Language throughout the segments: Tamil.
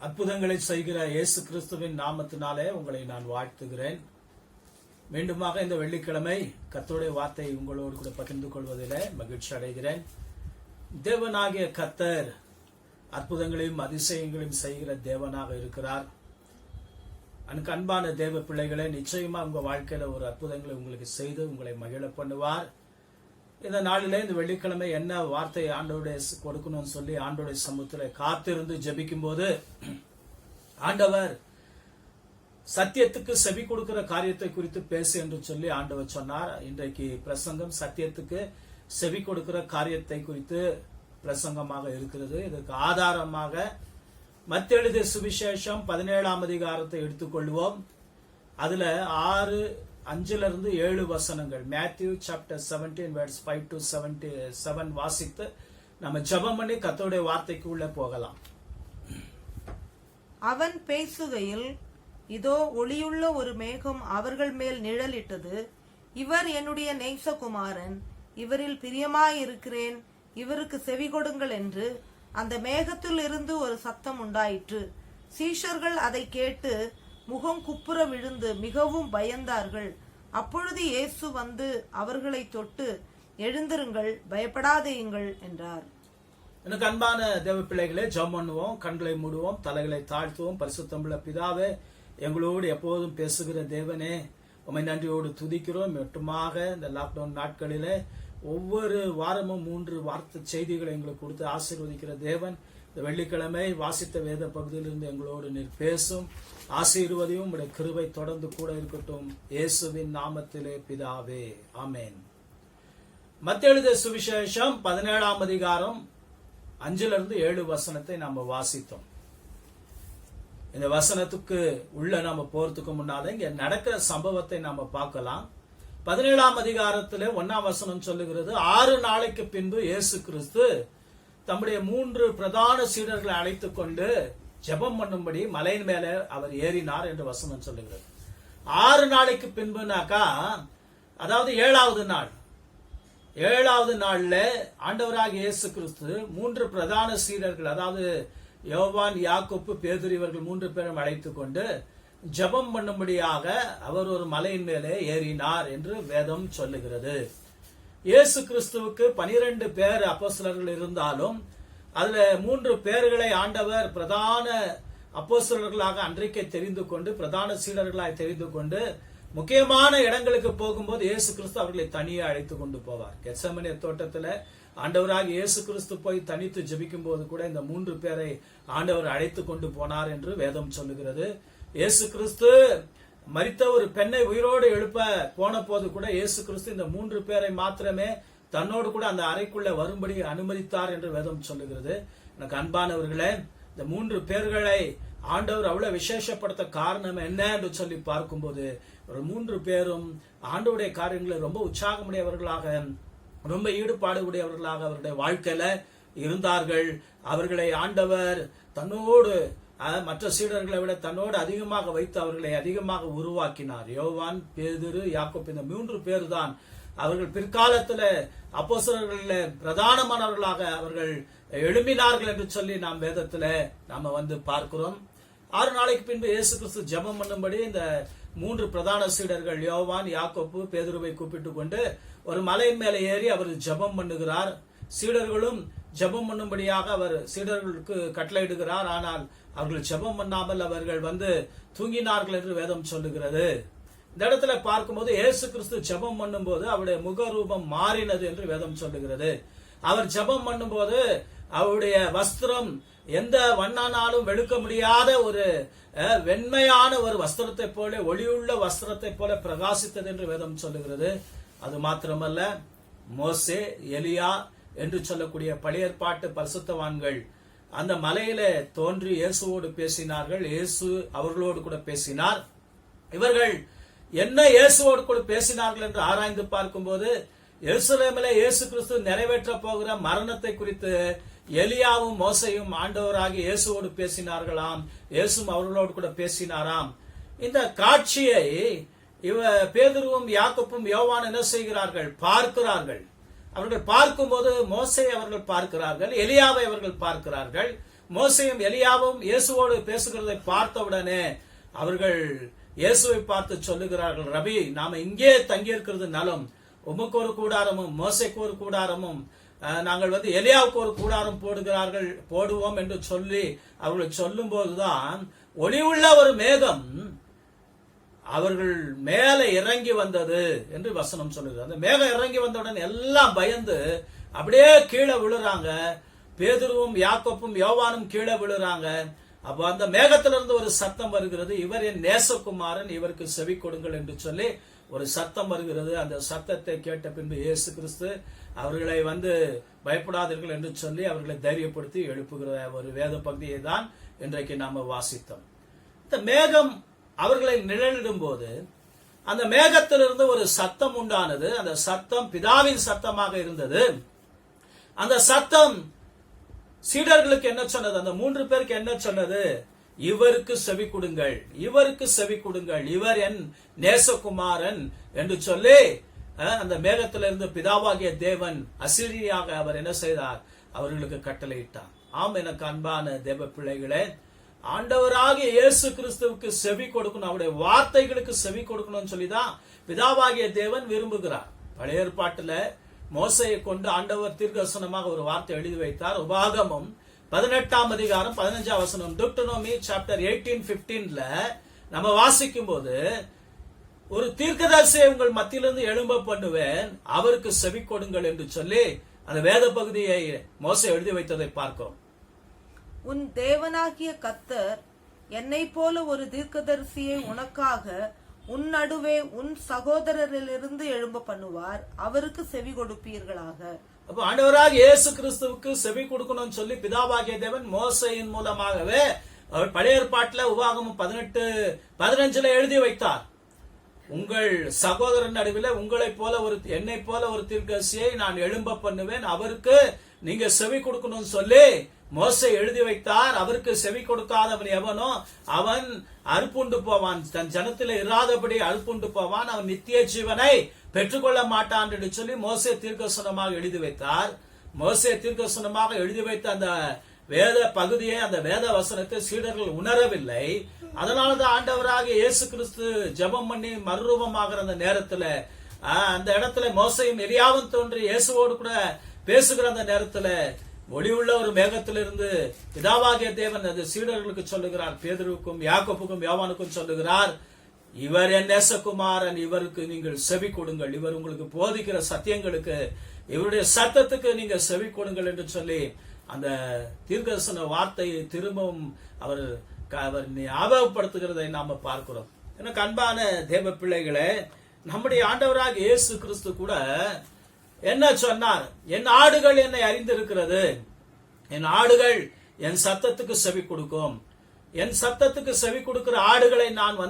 அற்புதங்களை செய்கிற இயேசு கிறிஸ்துவின் நாமத்தினாலே உங்களை நான் வாழ்த்துகிறேன். மீண்டுமாக இந்த வெள்ளிக்கிழமை கர்த்தருடைய வார்த்தை உங்களோடு கூட பகிர்ந்து கொள்வதிலே மகிழ்ச்சி அடைகிறேன். தேவனாகிய கர்த்தர் அற்புதங்களையும் அதிசயங்களையும் செய்கிற தேவனாக இருக்கிறார். எனக்கு அன்பான தேவ பிள்ளைகளே, நிச்சயமா உங்க வாழ்க்கையில ஒரு அற்புதங்களை உங்களுக்கு செய்து உங்களை மகிழ பண்ணுவார். இந்த நாளிலே இந்த வெள்ளிக்கிழமை என்ன வார்த்தை ஆண்டவருடைய கொடுக்கணும்னு சொல்லி ஆண்டவருடைய சமூகத்துல காத்திருந்து ஜெபிக்கும் போது ஆண்டவர் சத்தியத்துக்கு செவி கொடுக்கிற காரியத்தை குறித்து பேசு என்று சொல்லி ஆண்டவர் சொன்னார். இன்றைக்கு பிரசங்கம் சத்தியத்துக்கு செவி கொடுக்கிற காரியத்தை குறித்து பிரசங்கமாக இருக்கிறது. இதற்கு ஆதாரமாக மத்தேயு எழுதிய சுவிசேஷம் 17ஆம் அதிகாரத்தை எடுத்துக்கொள்வோம். அதுல 6:5-7 வசனங்கள், மேத்யூ சாப்டர் 17 verse 5 to 7 வாசித்து நம்ம ஜெபம் பண்ணி கர்த்தருடைய வார்த்தைக்கு உள்ள போகலாம். அவன் பேசுகையில், இதோ ஒளியுள்ள ஒரு மேகம் அவர்கள் மேல் நிழலிட்டது. இவர் என்னுடைய நேசகுமாரன், இவரில் பிரியமாயிருக்கிறேன், இவருக்கு செவி கொடுங்கள் என்று அந்த மேகத்தில் இருந்து ஒரு சத்தம் உண்டாயிற்று. சீஷர்கள் அதை கேட்டு முகம் குப்புற விழுந்து மிகவும் பயந்தார்கள். அப்பொழுது இயேசு வந்து அவர்களை தொட்டு, எழுந்திருங்கள், பயப்படாதேயுங்கள் என்றார். எனக்கு அன்பான தேவ பிள்ளைகளே, ஜெபம் பண்ணுவோம், கண்களை மூடுவோம், தலைகளை தாழ்த்துவோம். பரிசுத்தமுள்ள பிதாவே, எங்களோடு எப்போதும் பேசுகிற தேவனே, உம்மை நன்றியோடு துதிக்கிறோம். மட்டுமாக இந்த லாக்டவுன் நாட்களிலே ஒவ்வொரு வாரமும் 3 வார்த்தை செய்திகளை எங்களுக்கு கொடுத்து ஆசீர்வதிக்கிற தேவன், இந்த வெள்ளிக்கிழமை வாசித்த வேத பகுதியிலிருந்து எங்களோடு நீர் பேசும் ஆசீர்வதியும். உடைய கிருபை தொடர்ந்து கூட இருக்கட்டும். இயேசுவின் நாமத்திலே பிதாவே, ஆமென். மத்தேயு எழுதிய சுவிசேஷம் 17ஆம் அதிகாரம் 5-7 வசனத்தை நாம வாசித்தோம். இந்த வசனத்துக்கு உள்ள நாம போறதுக்கு முன்னால இங்க நடக்கிற சம்பவத்தை நாம பார்க்கலாம். 17ஆம் அதிகாரத்திலே 1ஆம் வசனம் சொல்லுகிறது, 6 நாளைக்கு பின்பு இயேசு கிறிஸ்து தம்முடைய 3 பிரதான சீடர்களை அழைத்துக் கொண்டு ஜெபம் பண்ணும்படி மலையின் மேல அவர் ஏறினார் என்று வசனம் சொல்லுகிறது. 6 நாளைக்கு பின்புனாக்கா, அதாவது 7வது நாள். 7வது நாள்ல ஆண்டவராகிய இயேசு கிறிஸ்து 3 பிரதான சீடர்கள், அதாவது யோவான், யாக்கோப்பு, பேதுரு, இவர்கள் 3 பேரும் அழைத்துக் கொண்டு ஜெபம் பண்ணும்படியாக அவர் ஒரு மலையின் மேலே ஏறினார் என்று வேதம் சொல்லுகிறது. இயேசு கிறிஸ்துவுக்கு 12 பேர் அப்போஸ்தலர்கள் இருந்தாலும் அதுல 3 பேர்களை ஆண்டவர் பிரதான அப்போஸ்தலர்களாக அன்றைக்கே தெரிந்து கொண்டு, பிரதான சீடர்களாக தெரிந்து கொண்டு, முக்கியமான இடங்களுக்கு போகும்போது இயேசு கிறிஸ்து அவர்களை தனியே அழைத்து கொண்டு போவார். கெத்செமனே தோட்டத்துல ஆண்டவராக இயேசு கிறிஸ்து போய் தனித்து ஜெபிக்கும் போது கூட இந்த 3 பேரை ஆண்டவர் அழைத்து கொண்டு போனார் என்று வேதம் சொல்லுகிறது. இயேசு கிறிஸ்து மரித்த ஒரு பெண்ணை உயிரோடு எழுப்ப போன போது கூட இயேசு கிறிஸ்து இந்த 3 பேரை மாத்திரமே தன்னோடு கூட அந்த அறைக்குள்ள வரும்படி அனுமதித்தார் என்று வேதம் சொல்லுகிறது. எனக்கு அன்பானவர்களே, இந்த 3 பேர்களை ஆண்டவர் அவ்வளவு விசேஷப்படுத்த காரணம் என்ன என்று சொல்லி பார்க்கும்போது, ஒரு 3 பேரும் ஆண்டவருடைய காரியங்களை ரொம்ப உற்சாகமுடையவர்களாக, ரொம்ப ஈடுபாடு உடையவர்களாக அவருடைய வாழ்க்கையில இருந்தார்கள். அவர்களை ஆண்டவர் தன்னோடு மற்ற சீடர்களை விட தன்னோடு அதிகமாக வைத்து அவர்களை அதிகமாக உருவாக்கினார். யோவான், பேதுரு, யாக்கோப்பு, இந்த 3 பேர் தான் அவர்கள் பிற்காலத்துல அப்போஸ்தலர்களில் பிரதானமானவர்களாக அவர்கள் எழும்பினார்கள் என்று சொல்லி நாம் வேதத்துல நாம வந்து பார்க்கிறோம். 6 நாளைக்கு பின்பு இயேசு கிறிஸ்து ஜெபம் பண்ணும்படி இந்த 3 பிரதான சீடர்கள் யோவான், யாக்கோப்பு, பேதுருவை கூப்பிட்டு கொண்டு ஒரு மலையின் மேலே ஏறி அவர் ஜெபம் பண்ணுகிறார். சீடர்களும் ஜெபம் பண்ணும்படியாக அவர் சீடர்களுக்கு கட்டளையிடுகிறார். ஆனால் அவர்கள் ஜெபம் பண்ணாமல் அவர்கள் வந்து தூங்கினார்கள் என்று வேதம் சொல்லுகிறது. இந்த இடத்துல பார்க்கும்போது இயேசு கிறிஸ்து ஜெபம் பண்ணும்போது அவருடைய முகரூபம் மாறினது என்று வேதம் சொல்லுகிறது. அவர் ஜெபம் பண்ணும்போது அவருடைய வஸ்திரம் எந்த வண்ணானாலும் வெளுக்க முடியாத ஒரு வெண்மையான ஒரு வஸ்திரத்தை போல, ஒளியுள்ள வஸ்திரத்தை போல பிரகாசித்தது என்று வேதம் சொல்லுகிறது. அது மாத்திரமல்ல, மோசே, எலியா என்று சொல்லக்கூடிய பழைய ஏற்பாட்டு பரிசுத்தவான்கள் அந்த மலையில தோன்றி இயேசுவோடு பேசினார்கள். இயேசு அவர்களோடு கூட பேசினார். இவர்கள் என்ன இயேசுவோடு கூட பேசினார்கள் என்று ஆராய்ந்து பார்க்கும்போது, எருசலேமிலே இயேசு கிறிஸ்து நிறைவேற்ற போகிற மரணத்தை குறித்து எலியாவும் மோசையும் ஆண்டவராகி இயேசுவோடு பேசினார்களாம். இயேசுவும் அவர்களோடு கூட பேசினாராம். இந்த காட்சியை பேதுருவும் யாக்கோப்பும் யோவான் என்ன செய்கிறார்கள்? பார்க்கிறார்கள். அவர்கள் பார்க்கும்போது மோசே அவர்கள் பார்க்கிறார்கள், எலியாவை அவர்கள் பார்க்கிறார்கள். மோசேயும் எலியாவும் இயேசுவோடு பேசுகிறதை பார்த்தவுடனே அவர்கள் இயேசுவை பார்த்து சொல்லுகிறார்கள், ரபி, நாம இங்கே தங்கியிருக்கிறது நலம். உமக்கு ஒரு கூடாரமும் மோசேக்கு ஒரு கூடாரமும் நாங்கள் எலியாவுக்கு ஒரு கூடாரம் போடுவோம் என்று சொல்லி அவர்கள் சொல்லும் போதுதான் ஒளிவுள்ள ஒரு மேகம் அவர்கள் மேலே இறங்கி வந்தது என்று வசனம் சொல்லுது. அந்த மேகம் இறங்கி வந்தவுடன் எல்லாம் பயந்து அப்படியே கீழே விழுறாங்க. பேதுருவும் யாக்கோப்பும் யோவானும் கீழே விழுறாங்க. அப்போ அந்த மேகத்திலிருந்து ஒரு சத்தம் வருகிறது, இவர் என் நேசகுமாரன், இவருக்கு செவி கொடுங்கள் என்று சொல்லி ஒரு சத்தம் வருகிறது. அந்த சத்தத்தை கேட்ட பின்பு இயேசு கிறிஸ்து அவர்களை பயப்படாதீர்கள் என்று சொல்லி அவர்களை தைரியப்படுத்தி எழுப்புகிற ஒரு வேத பகுதியை தான் இன்றைக்கு நாம வாசித்தோம். இந்த மேகம் அவர்களை நிழலிடும் போது அந்த மேகத்திலிருந்து ஒரு சத்தம் உண்டானது. அந்த சத்தம் பிதாவின் சத்தமாக இருந்தது. அந்த சத்தம் சீடர்களுக்கு என்ன சொன்னது? அந்த 3 பேருக்கு என்ன சொன்னது? இவருக்கு செவி கொடுங்கள், இவருக்கு செவி கொடுங்கள், இவர் என் நேசகுமாரன் என்று சொல்லி அந்த மேகத்திலிருந்து பிதாவாகிய தேவன் அசிரியாக அவர் என்ன செய்தார்? அவர்களுக்கு கட்டளையிட்டார். ஆம், எனக்கு அன்பான தேவ பிள்ளைகளே, ஆண்டவராகிய இயேசு கிறிஸ்துவுக்கு செவி கொடுக்கணும், அவருடைய வார்த்தைகளுக்கு செவி கொடுக்கணும்னு சொல்லிதான் பிதாவாகிய தேவன் விரும்புகிறார். பழைய ஏற்பாட்டுல மோசையை கொண்டு ஆண்டவர் தீர்க்கதரிசனமாக ஒரு வார்த்தை எழுதி வைத்தார். உபாகமம் 18 அதிகாரம் 15 வசனம், Deuteronomy chapter 18:15ல நம்ம வாசிக்கும் போது, ஒரு தீர்க்கதரிசியை உங்கள் மத்தியிலிருந்து எழும்ப பண்ணுவேன், அவருக்கு செவி கொடுங்கள் என்று சொல்லி அந்த வேத பகுதியை மோசே எழுதி வைத்ததை பார்க்கிறோம். உன் தேவனாகிய கர்த்தர் என்னை போல ஒரு தீர்க்கதரிசியை உனக்காக உன் நடுவே உன் சகோதரரிலிருந்து எழும்ப பண்ணுவார், அவருக்கு செவி கொடுப்பீர்களாக. அப்ப ஆண்டவராக இயேசு கிறிஸ்துவுக்கு செவி கொடுக்கணும்னு சொல்லி பிதாவாகிய தேவன் மோசையின் மூலமாகவே அவர் பழைய ஏற்பாட்டுல உபாகமம் 18:15 எழுதி வைத்தார். உங்கள் சகோதரன் நடுவில் என்னை போல ஒரு தீர்க்கதரிசியை நான் எழும்ப பண்ணுவேன், அவருக்கு நீங்க செவி கொடுக்கணும்னு சொல்லி மோசே எழுதி வைத்தார். அவருக்கு செவி கொடுக்காதவன் எவனோ அவன் அறுப்புண்டு போவான், தன் ஜனத்திலே இராதபடி அறுப்புண்டு போவான், அவன் நித்திய ஜீவனை பெற்றுக்கொள்ள மாட்டான் என்று சொல்லி மோசே தீர்க்கதரிசனமாக எழுதி வைத்தார். மோசே தீர்க்கதரிசனமாக எழுதி வைத்த அந்த வேத பகுதியை, அந்த வேத வசனத்தை சீடர்கள் உணரவில்லை. அதனாலதான் ஆண்டவராக இயேசு கிறிஸ்து ஜெபம் பண்ணி மறுரூபமாகிற அந்த நேரத்துல அந்த இடத்துல மோசையும் எலியாவும் தோன்றி இயேசுவோடு கூட பேசுகிற அந்த நேரத்துல ஒளிவுள்ள ஒரு மேகத்திலிருந்து பிதாவாகிய தேவன் அது சீடர்களுக்கு சொல்லுகிறார். பேதுருவுக்கும் யாக்கோப்புக்கும் யோவானுக்கும் சொல்லுகிறார், இவர் என் நேசகுமாரன், இவருக்கு நீங்கள் செவி கொடுங்கள், இவர் உங்களுக்கு போதிக்கிற சத்தியங்களுக்கு, இவருடைய சத்தத்துக்கு நீங்க செவி கொடுங்கள் என்று சொல்லி அந்த தீர்க்கதரிசன வார்த்தையை திரும்பவும் அவர் ஞாபகப்படுத்துகிறதை நாம பார்க்கிறோம். எனக்கு அன்பான தேவ பிள்ளைகளே, நம்முடைய ஆண்டவராக இயேசு கிறிஸ்து கூட என்ன சொன்னார்? என் ஆடுகள் என்னை அறிந்திருக்கிறது, என் ஆடுகள் என் சத்தத்துக்கு செவி கொடுக்கும், என் சத்தத்துக்கு செவி கொடுக்கிற ஆடுகளை நான்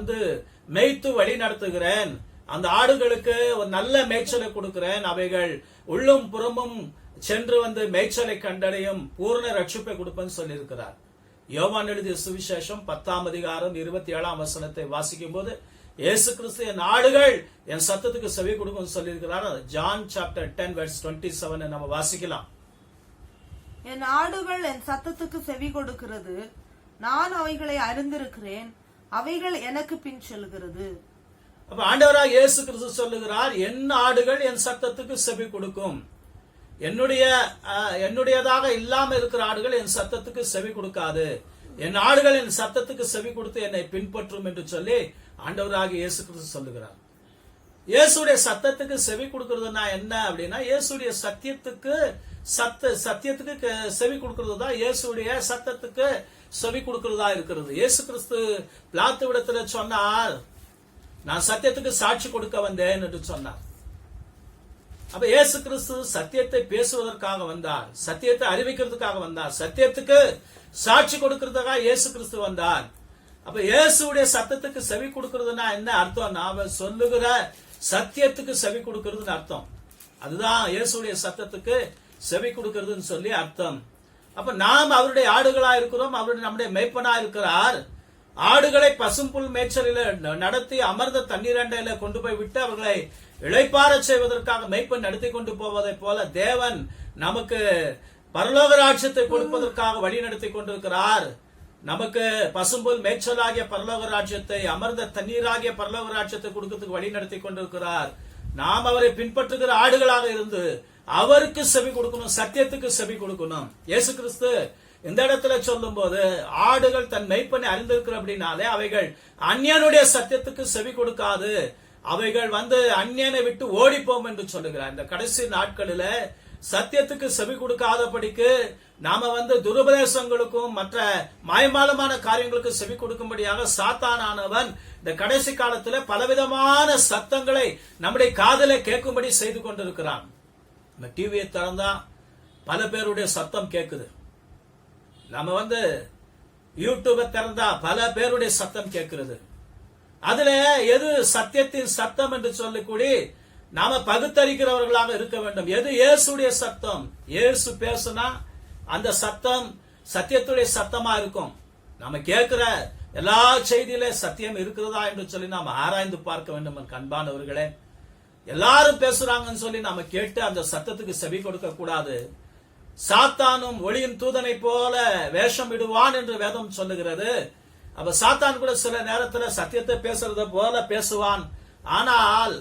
மேய்த்து வழி நடத்துகிறேன், அந்த ஆடுகளுக்கு ஒரு நல்ல மேய்ச்சலை கொடுக்கிறேன், அவைகள் உள்ளும் புறமும் சென்று மேய்ச்சலை கண்டடையும், பூர்ண ரட்சிப்பை கொடுப்பேன்னு சொல்லியிருக்கிறார். யோவான் எழுதிய சுவிசேஷம் 10 அதிகாரம் 27 வசனத்தை வாசிக்கும் போது இயேசு கிறிஸ்து என் ஆடுகள் என் சத்தத்துக்கு செவி கொடுக்கும் சொல்லியிருக்கிறார். ஜான் சாப்டர் 10 verse 27 நம்ம வாசிக்கலாம். என் ஆடுகள் என் சத்தத்துக்கு செவி கொடுக்கிறது, நான் அவைகளை அறிந்திருக்கிறேன், அவைகள் எனக்கு பின் செல்கிறது. அப்ப ஆண்டவராக இயேசு கிறிஸ்து சொல்லுகிறார், என் ஆடுகள் என் சத்தத்துக்கு செவி கொடுக்கும். என்னுடையதாக இல்லாம இருக்கிற ஆடுகள் என் சத்தத்துக்கு செவி கொடுக்காது, என் ஆடுகள் என் சத்தத்துக்கு செவி கொடுத்து என்னை பின்பற்றும் என்று சொல்லி ஆண்டவராக இயேசு கிறிஸ்து சொல்லுகிறார். இயேசுடைய சத்தத்துக்கு செவி கொடுக்கிறதுனா என்ன அப்படின்னா, இயேசுடைய சத்தியத்துக்கு செவி கொடுக்கிறது தான் இயேசுடைய சத்தத்துக்கு செவி கொடுக்கிறதா இருக்கிறது. இயேசு கிறிஸ்து பிலாத்து விடத்துல சொன்னார், நான் சத்தியத்துக்கு சாட்சி கொடுக்க வந்தேன் என்று சொன்னார். அப்ப இயேசு கிறிஸ்து சத்தியத்தை பேசுவதற்காக வந்தார், சத்தியத்தை அறிவிக்கிறதுக்காக வந்தார், சத்தியத்துக்கு சாட்சி கொடுக்கிறதுக்காக இயேசு கிறிஸ்து வந்தார். அப்ப இயேசுடைய சத்தத்துக்கு செவி கொடுக்கிறதுனா என்ன அர்த்தம்? நாம சொல்லுகிற சத்தியத்துக்கு செவி கொடுக்கிறதுன்னு அர்த்தம். அதுதான் இயேசுடைய சத்தத்துக்கு செவி கொடுக்கிறதுன்னு சொல்லி அர்த்தம். அப்ப நாம் அவருடைய ஆடுகளா இருக்கிறோம், அவருடைய நம்முடைய மெய்ப்பனா இருக்கிறார். ஆடுகளை பசும்புல் மேய்ச்சலில நடத்தி அமர்ந்த தண்ணீர் அண்டையில கொண்டு போய் விட்டு அவர்களை இளைப்பாறச் செய்வதற்காக மேய்ப்பன் நடத்தி கொண்டு போவதை போல தேவன் நமக்கு பரலோக ராஜ்யத்தை கொடுப்பதற்காக வழி நடத்தி கொண்டிருக்கிறார். நமக்கு பசும்புல் மேய்ச்சலாகிய பரலோக ராஜ்யத்தை, அமர்ந்த தண்ணீராகிய பரலோக ராஜ்யத்தை கொடுக்கிறதுக்கு வழி நடத்தி கொண்டிருக்கிறார். நாம் அவரை பின்பற்றுகிற ஆடுகளாக இருந்து அவருக்கு செவி கொடுக்கணும், சத்தியத்துக்கு செவி கொடுக்கணும். இயேசு கிறிஸ்து இந்த இடத்துல சொல்லும் போது ஆடுகள் தன் மெய்ப்பனை அறிந்திருக்கிற அப்படின்னாலே அவைகள் அந்நியனுடைய சத்தியத்துக்கு செவி கொடுக்காது, அவைகள் அந்நியனை விட்டு ஓடிப்போம் என்று சொல்லுகிறார். இந்த கடைசி நாட்களில சத்தியத்துக்கு செவி கொடுக்காதபடிக்கு நாம துருபதேசங்களுக்கும் மற்ற மாயமாலமான காரியங்களுக்கு செவி கொடுக்கும்படியாக சாத்தானானவன் இந்த கடைசி காலத்துல பலவிதமான சத்தங்களை நம்முடைய காதலை கேட்கும்படி செய்து கொண்டிருக்கிறான். நம்ம டிவியை திறந்தா பல பேருடைய சத்தம் கேட்குது. நம்ம யூடியூபை திறந்தா பல பேருடைய சத்தம் கேட்கிறது. அதுல எது சத்தியத்தின் சத்தம் என்று சொல்லக்கூடி நாம பகுத்தறிக்கிறவர்களாக இருக்க வேண்டும். எது இயேசுடைய சத்தம், இயேசு பேசுனா அந்த சத்தம் சத்தியத்துடைய சத்தமா இருக்கும். நாம கேட்கிற எல்லா செய்தியில சத்தியம் இருக்கிறதா என்று சொல்லி நாம ஆராய்ந்து பார்க்க வேண்டும். அன்பானவர்களே, எல்லாரும் பேசுறாங்கன்னு சொல்லி நாம கேட்டு அந்த சத்தத்துக்கு செவி கொடுக்க கூடாது. சாத்தானும் ஒளியின் தூதனை போல வேஷம் இடுவான் என்று வேதம் சொல்லுகிறது. அப்ப சாத்தான் கூட சில நேரத்துல சத்தியத்தை பேசுறத போல பேசுவான். ஆனால்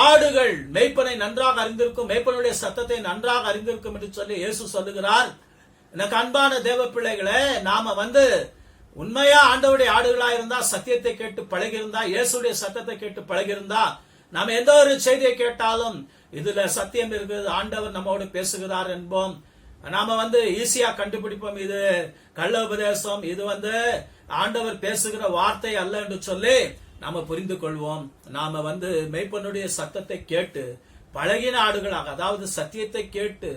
ஆடுகள் மேய்ப்பனை நன்றாக அறிந்திருக்கும், மேய்ப்பனுடைய சத்தத்தை நன்றாக அறிந்திருக்கும் என்று சொல்லி இயேசு சொல்லுகிறார். எனக்கு அன்பான தேவ பிள்ளைகளே, நாம உண்மையா ஆண்டவருடைய ஆடுகளா இருந்தா, சத்தியத்தை கேட்டு பழகியிருந்தா, இயேசுடைய சத்தத்தை கேட்டு பழகியிருந்தா, நாம எந்த ஒரு செய்தியை கேட்டாலும் இதுல சத்தியம் இருக்குது, ஆண்டவர் நம்மோடு பேசுகிறார் என்போம். நாம ஈஸியா கண்டுபிடிப்போம், இது கள்ள உபதேசம், இது ஆண்டவர் பேசுகிற வார்த்தை அல்ல என்று சொல்லி நாம புரிந்து கொள்வோம். நாம மெய்ப்பனுடைய சத்தத்தை கேட்டு பழகின ஆடுகளாக, அதாவது சத்தியத்தை கேட்டு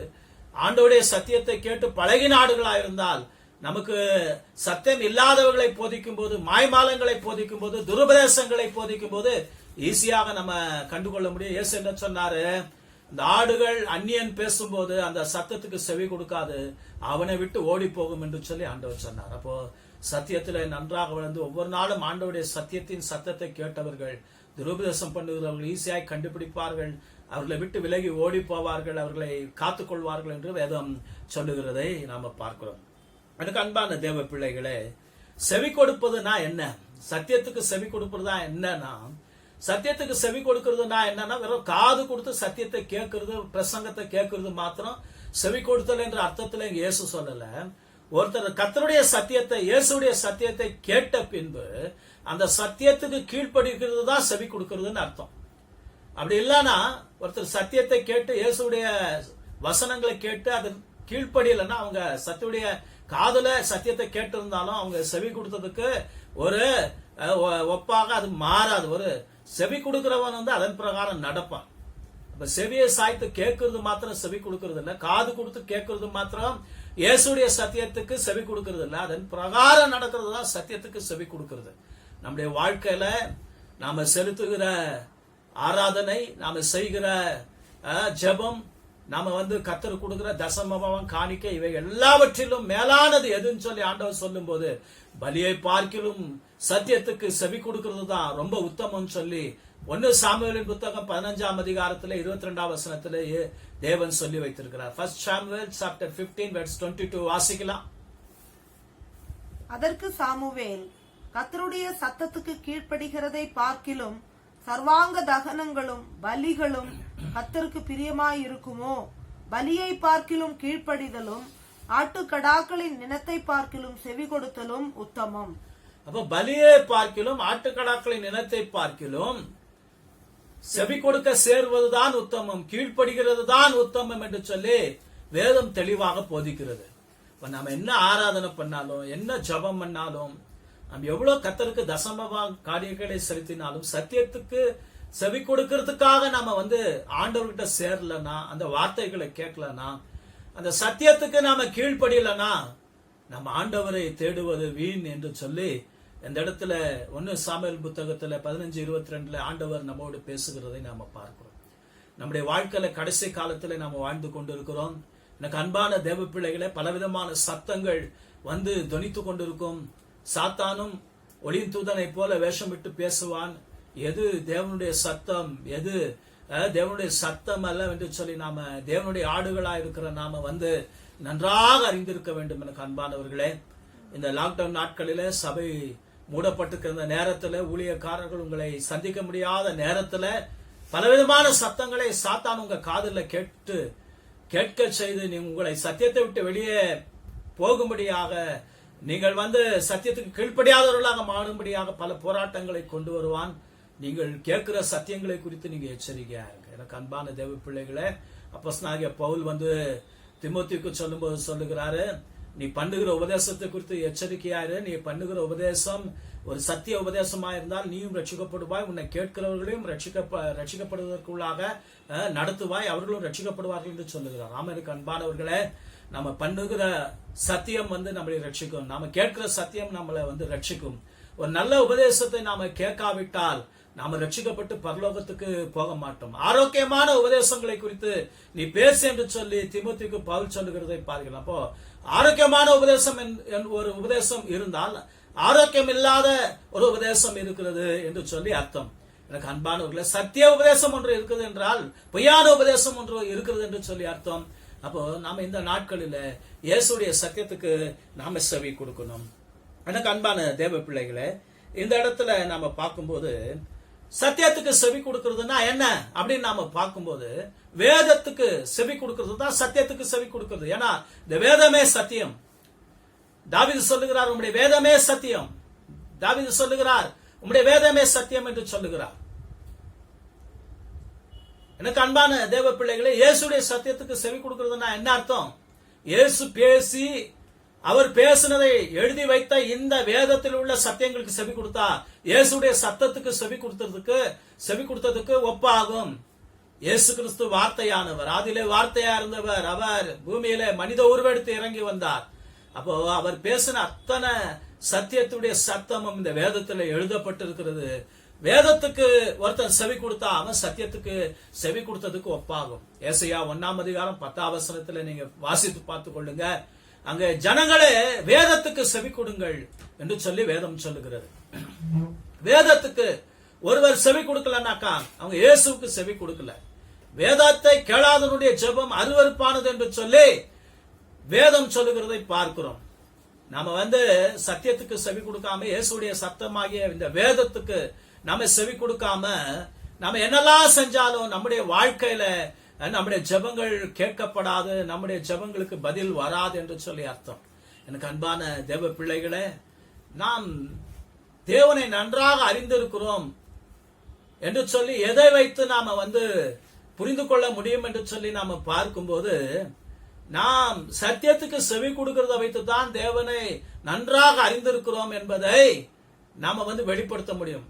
ஆண்டவருடைய சத்தியத்தை கேட்டு பழகின ஆடுகளாக இருந்தால், நமக்கு சத்தியம் இல்லாதவர்களை போதிக்கும் போது, மாய்மாலங்களை போதிக்கும் போது, துருபதேசங்களை போதிக்கும் போது ஈஸியாக நம்ம கண்டுகொள்ள முடியும். இயேசு என்ன சொன்னாரு? இந்த ஆடுகள் அந்நியன் பேசும்போது அந்த சத்தத்துக்கு செவி கொடுக்காது, அவனை விட்டு ஓடி போகும் என்று சொல்லி ஆண்டவர் சொன்னார். அப்போ சத்தியத்துல நன்றாக வளர்ந்து ஒவ்வொரு நாளும் ஆண்டவருடைய சத்தியத்தின் சத்தத்தை கேட்டவர்கள் துருபதேசம் பண்ணுகிறவர்கள் ஈஸியாய் கண்டுபிடிப்பார்கள், அவர்களை விட்டு விலகி ஓடி போவார்கள், அவர்களை காத்துக் கொள்வார்கள் என்று வேதம் சொல்லுகிறதை நாம பார்க்கிறோம். எனக்கு அன்பான தேவ பிள்ளைகளே, செவி கொடுப்பதுனா என்ன? சத்தியத்துக்கு செவி கொடுப்பதுதான் என்னன்னா, சத்தியத்துக்கு செவி கொடுக்கிறதுனா என்னன்னா, வெறும் காது கொடுத்து சத்தியத்தை கேட்கறது, பிரசங்கத்தை கேட்கறது மாத்திரம் செவி கொடுத்தல் என்ற அர்த்தத்துல இயேசு சொல்லல. ஒருத்தர் கர்த்தருடைய சத்தியத்தை, இயேசுடைய சத்தியத்தை கேட்ட பின்பு அந்த சத்தியத்துக்கு கீழ்ப்படிக்கிறது தான் செவி கொடுக்கிறதுன்னு அர்த்தம். அப்படி இல்லைன்னா, ஒருத்தர் சத்தியத்தை கேட்டு இயேசுடைய வசனங்களை கேட்டு அது கீழ்ப்படியலைன்னா, அவங்க சத்தியுடைய காதுல சத்தியத்தை கேட்டு இருந்தாலும் அவங்க செவி கொடுத்ததுக்கு ஒரு ஒப்பாக அது மாறாது. ஒரு செவி கொடுக்கிறவன் அதன் பிரகாரம் நடப்பான். இப்ப செவியை சாய்த்து கேட்கறது மாத்திரம் செவி கொடுக்கறது இல்ல, காது கொடுத்து கேட்கறது மாத்திரம் இயேசுடைய சத்தியத்துக்கு செவி கொடுக்கறது இல்ல, அதன் பிரகாரம் நடக்கிறது தான் சத்தியத்துக்கு செவி கொடுக்கிறது. நம்முடைய வாழ்க்கையில நாம செலுத்துகிற ஆராதனை, நாம செய்கிற ஜெபம், நாம கர்த்தர் கொடுக்கிற தசமபாவம், காணிக்கை, இவை எல்லாவற்றிலும் மேலானது எதுன்னு சொல்லி ஆண்டவர் சொல்லும் போது பலியை பார்க்கிலும் சத்தியத்துக்கு செவி கொடுக்கிறது தான் ரொம்ப உத்தமம் சொல்லி 1 சாமுவேலின் புத்தகம் 15ஆம் அதிகாரத்தில் 22ஆம் வசனத்திலே தேவன் சொல்லி வைத்திருக்கிறார். 1 Samuel chapter 15 verse 22 வாசிக்கலாம். அதற்கு சாமுவேல், கர்த்தருடைய சத்தத்துக்கு கீழ்ப்படுகிறதை பார்க்கிலும் சர்வாங்க தகனங்களும் பலிகளும் கர்த்தருக்கு பிரியமாய் இருக்குமோ? பலியை பார்க்கிலும் கீழ்ப்படிதலும் ஆட்டுக்கடாக்களின் நினத்தை பார்க்கிலும் செவி கொடுத்தலும் உத்தமம். அப்ப பலியை பார்க்கிலும் ஆட்டுக்கடாக்களின் நினத்தை பார்க்கிலும் செவி கொடுக்க சேர்வதுதான் உத்தமம், கீழ்ப்படுகிறது தான் உத்தமம் என்று சொல்லி வேதம் தெளிவாக போதிக்கிறது. இப்ப நாம என்ன ஆராதனை பண்ணாலும், என்ன ஜபம் பண்ணாலும், நம்ம எவ்வளவு கர்த்தருக்கு தசமபா காரியங்களை செலுத்தினாலும் சத்தியத்துக்கு செவி கொடுக்கிறதுக்காக நாம ஆண்டவர்கிட்ட சேரலனா, அந்த வார்த்தைகளை கேட்கலனா, அந்த சத்தியத்துக்கு நாம கீழ்ப்படியலனா, நம்ம ஆண்டவரை தேடுவது வீண் என்று சொல்லி இந்த இடத்துல 1 சாமுவேல் புத்தகத்துல 15:22 ஆண்டவர் நம்மோடு பேசுகிறதை நாம பார்க்கிறோம். நம்முடைய வாழ்க்கையில கடைசி காலத்துல நாம வாழ்ந்து கொண்டிருக்கிறோம். எனக்கு அன்பான தேவ பிள்ளைகளே, பலவிதமான சத்தங்கள் தொனித்து கொண்டிருக்கும். சாத்தானும் ஒளியின் தூதனை போல வேஷம் விட்டு பேசுவான். எது தேவனுடைய சத்தம், எது தேவனுடைய சத்தம் அல்ல என்று சொல்லி நாம தேவனுடைய ஆடுகளா இருக்கிற நாம வந்து நன்றாக அறிந்திருக்க வேண்டும். எனக்கு அன்பானவர்களே, இந்த லாக்டவுன் நாட்களில சபை மூடப்பட்டிருக்கிற நேரத்துல, ஊழியக்காரர்கள் உங்களை சந்திக்க முடியாத நேரத்துல பலவிதமான சத்தங்களை சாத்தான் உங்க காதுல கேட்க செய்து உங்களை சத்தியத்தை விட்டு வெளியே போகும்படியாக, நீங்கள் வந்து சத்தியத்துக்கு கீழ்ப்படியாதவர்களாக மாறும்படியாக பல போராட்டங்களை கொண்டு வருவான். நீங்கள் கேட்கிற சத்தியங்களை குறித்து நீங்க எச்சரிக்கையா இருங்க. எனக்கு அன்பான தேவ பிள்ளைகளே, அப்போஸ்தலனாகிய பவுல் வந்து தீமோத்தேயுக்கு சொல்லும்போது சொல்லுகிறாரு, நீ பண்ணுகிற உபதேசத்தை குறித்து எச்சரிக்கையாரு. நீ பண்ணுகிற உபதேசம் ஒரு சத்திய உபதேசமா இருந்தால் நீயும் ரட்சிக்கப்படுவாய், உன்னை கேட்கிறவர்களையும் ரட்சிக்கப்படுவதற்குள்ளாக நடத்துவாய், அவர்களும் ரட்சிக்கப்படுவார்கள் என்று சொல்லுகிறார். ஆமா, எனக்கு அன்பானவர்களே, நம்ம பண்ணுகிற சத்தியம் வந்து நம்மளை ரட்சிக்கும். நாம கேட்கிற சத்தியம் நம்மளை வந்து ரட்சிக்கும். ஒரு நல்ல உபதேசத்தை நாம கேட்காவிட்டால் நாம ரட்சிக்கப்பட்டு பரலோகத்துக்கு போக மாட்டோம். ஆரோக்கியமான உபதேசங்களை குறித்து நீ பேசு என்று சொல்லி தீமோத்தேயுக்கு பவுல் சொல்லுகிறதை பாருங்கள். அப்போ ஆரோக்கியமான உபதேசம் ஒரு உபதேசம் இருந்தால் ஆரோக்கியம் இல்லாத ஒரு உபதேசம் இருக்கிறது என்று சொல்லி அர்த்தம். எனக்கு அன்பானவர்களே, சத்திய உபதேசம் ஒன்று இருக்குது என்றால் பொய்யான உபதேசம் ஒன்று இருக்கிறது என்று சொல்லி அர்த்தம். அப்போ நாம இந்த நாட்களில இயேசுடைய சத்தியத்துக்கு நாம செவி கொடுக்கணும். எனக்கு அன்பான தேவ பிள்ளைகளே, இந்த இடத்துல நாம பார்க்கும்போது சத்தியத்துக்கு செவி கொடுக்கிறதுனா என்ன அப்படின்னு நாம பார்க்கும்போது, வேதத்துக்கு செவி கொடுக்கிறது தான் சத்தியத்துக்கு செவி கொடுக்கிறது. ஏன்னா இந்த வேதமே சத்தியம். தாவீது சொல்லுகிறார், உம்முடைய வேதமே சத்தியம். தாவீது சொல்லுகிறார், உம்முடைய வேதமே சத்தியம் என்று சொல்லுகிறார். எனக்கு அன்பான தேவ பிள்ளைகளே, இயேசுடைய சத்தியத்துக்கு செவி கொடுக்கிறதுனா என்ன அர்த்தம்? இயேசு பேசி அவர் பேசினதை எழுதி வைத்த இந்த வேதத்தில் உள்ள சத்தியங்களுக்கு செவி கொடுத்தா இயேசுடைய சத்தத்துக்கு செவி கொடுத்ததுக்கு ஒப்பாகும். இயேசு கிறிஸ்து வார்த்தையானவர், அதிலே வார்த்தையா இருந்தவர், அவர் பூமியில மனித உருவெடுத்து இறங்கி வந்தார். அப்போ அவர் பேசின அத்தனை சத்தியத்துடைய சத்தமும் இந்த வேதத்துல எழுதப்பட்டிருக்கிறது. வேதத்துக்கு ஒருத்தன் செவி கொடுத்தா அவன் சத்தியத்துக்கு செவி கொடுத்ததுக்கு ஒப்பாகும். ஏசாயா 1:10 நீங்க வாசித்து பார்த்துக் கொள்ளுங்க. அங்க ஜனங்களே வேதத்துக்கு செவி கொடுங்கள் என்று சொல்லி வேதம் சொல்லுகிறது. வேதத்துக்கு ஒருவர் செவி கொடுக்கலனாக்கா அவங்க இயேசுவுக்கு செவி கொடுக்கல. வேதத்தை கேளாதனுடைய ஜெபம் அருவருப்பானது என்று சொல்லி வேதம் சொல்லுகிறதை பார்க்கிறோம். நாம வந்து சத்தியத்துக்கு செவி கொடுக்காம இயேசுடைய சத்தமாகிய இந்த வேதத்துக்கு நாம செவி கொடுக்காம நாம என்னெல்லாம் செஞ்சாலும் நம்முடைய வாழ்க்கையில நம்முடைய ஜெபங்கள் கேட்கப்படாது, நம்முடைய ஜெபங்களுக்கு பதில் வராது என்று சொல்லி அர்த்தம். எனக்கு அன்பான தேவ பிள்ளைகளே, நாம் தேவனை நன்றாக அறிந்திருக்கிறோம் என்று சொல்லி எதை வைத்து நாம வந்து புரிந்து கொள்ள முடியும் என்று சொல்லி நாம பார்க்கும்போது, நாம் சத்தியத்துக்கு செவி கொடுக்கிறத வைத்து தான் தேவனை நன்றாக அறிந்திருக்கிறோம் என்பதை நாம வந்து வெளிப்படுத்த முடியும்.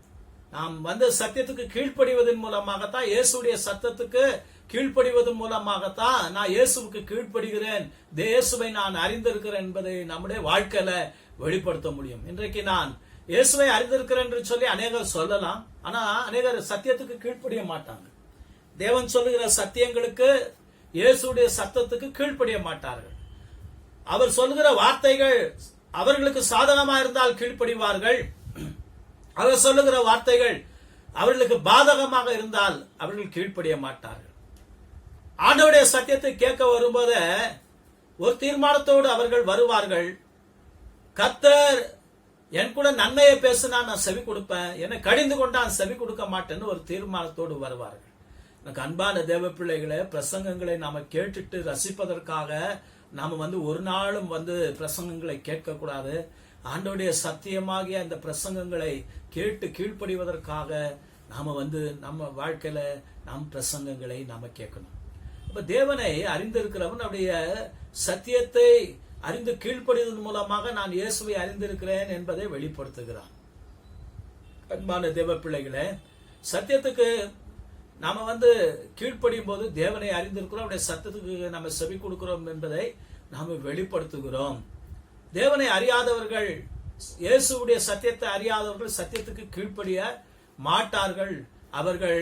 நாம் வந்து சத்தியத்துக்கு கீழ்ப்படிவதன் மூலமாகத்தான், இயேசுடைய சத்தத்துக்கு கீழ்ப்படிவதன் மூலமாகத்தான் நான் இயேசுவுக்கு கீழ்ப்படுகிறேன், இயேசுவை நான் அறிந்திருக்கிறேன் என்பதை நம்முடைய வாழ்க்கையில வெளிப்படுத்த முடியும். இன்றைக்கு நான் இயேசுவை அறிந்திருக்கிறேன் என்று சொல்லி அநேகர் சொல்லலாம். ஆனா அநேகர் சத்தியத்துக்கு கீழ்ப்படிய மாட்டாங்க. தேவன் சொல்லுகிற சத்தியங்களுக்கு, இயேசுடைய சத்தத்துக்கு கீழ்ப்படிய மாட்டார்கள். அவர் சொல்லுகிற வார்த்தைகள் அவர்களுக்கு சாதகமா இருந்தால் கீழ்ப்படிவார்கள். அவர் சொல்லுகிற வார்த்தைகள் அவர்களுக்கு பாதகமாக இருந்தால் அவர்கள் கீழ்ப்படிய மாட்டார்கள். ஆண்டவருடைய சத்தியத்தை கேட்க வரும்போது ஒரு தீர்மானத்தோடு அவர்கள் வருவார்கள். கர்த்தர் என் கூட நன்மையை பேசினா நான் செவி கொடுப்பேன், என்னை கடிந்து கொண்டான் செவி கொடுக்க மாட்டேன்னு ஒரு தீர்மானத்தோடு வருவார்கள். எனக்கு அன்பான தேவ பிள்ளைகளை, பிரசங்கங்களை நாம கேட்டுட்டு ரசிப்பதற்காக நாம வந்து ஒரு நாளும் வந்து பிரசங்கங்களை கேட்க கூடாது. ஆண்டவருடைய சத்தியமாகிய அந்த பிரசங்கங்களை கேட்டு கீழ்ப்படிவதற்காக நாம வந்து நம்ம வாழ்க்கையில நம் பிரசங்கங்களை நாம கேட்கணும். அப்ப தேவனை அறிந்திருக்கிறவன் அவருடைய சத்தியத்தை அறிந்து கீழ்ப்படிவதன் மூலமாக நான் இயேசுவை அறிந்திருக்கிறேன் என்பதை வெளிப்படுத்துகிறான். அன்பான தேவ பிள்ளைகளே, சத்தியத்துக்கு நாம வந்து கீழ்ப்படியும் போது தேவனை அறிந்திருக்கிறோம், அவருடைய சத்தியத்துக்கு நம்ம செவி கொடுக்கிறோம் என்பதை நாம வெளிப்படுத்துகிறோம். தேவனை அறியாதவர்கள், இயேசுடைய சத்தியத்தை அறியாதவர்கள் சத்தியத்துக்கு கீழ்ப்படிய மாட்டார்கள். அவர்கள்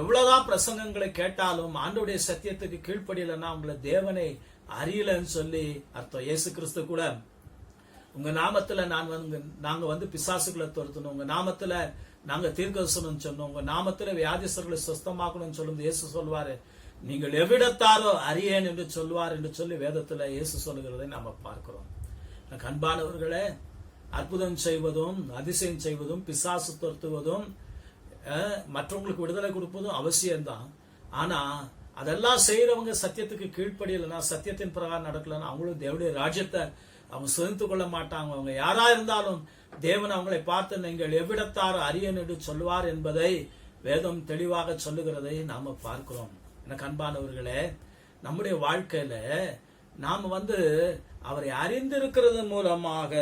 எவ்வளவுதான் பிரசங்கங்களை கேட்டாலும் ஆண்டவருடைய சத்தியத்துக்கு கீழ்ப்படியலன்னா அவங்களை தேவனை அறியலன்னு சொல்லி அர்த்தம். இயேசு கிறிஸ்து கூட உங்க நாமத்துல நாங்க வந்து பிசாசுகளை துரத்தணும், உங்க நாமத்துல நாங்க தீர்க்கதரிசனம் சொன்னோம், உங்க நாமத்துல வியாதிஸ்தர்களை சுஸ்தமாக்கணும்னு சொல்லும் இயேசு சொல்வாரு. நீங்கள் எவ்விடத்தாரோ அறியேன் என்று சொல்வார் என்று சொல்லி வேதத்துல இயேசு சொல்லுகிறதை நாம பார்க்கிறோம். அன்பானவர்களே, அற்புதம் செய்வதும் அதிசயம் செய்வதும் பிசாசு துரத்துவதும் மற்றவங்களுக்கு விடுதலை கொடுப்பதும் அவசியம்தான். ஆனா அதெல்லாம் செய்யறவங்க சத்தியத்துக்கு கீழ்ப்படியலைன்னா, சத்தியத்தின் பிரகாரம் நடக்கலன்னா அவங்களும் தேவனுடைய ராஜ்யத்தை அவங்க சுதந்தித்துக் கொள்ள மாட்டாங்க. அவங்க யாரா இருந்தாலும் தேவன் அவங்களை பார்த்து நீங்கள் எவ்விடத்தார் அறியன் என்று சொல்வார் என்பதை வேதம் தெளிவாக சொல்லுகிறதை நாம பார்க்கிறோம். எனக்கு அன்பானவர்களே, நம்முடைய வாழ்க்கையில நாம வந்து அவரை அறிந்திருக்கிறது மூலமாக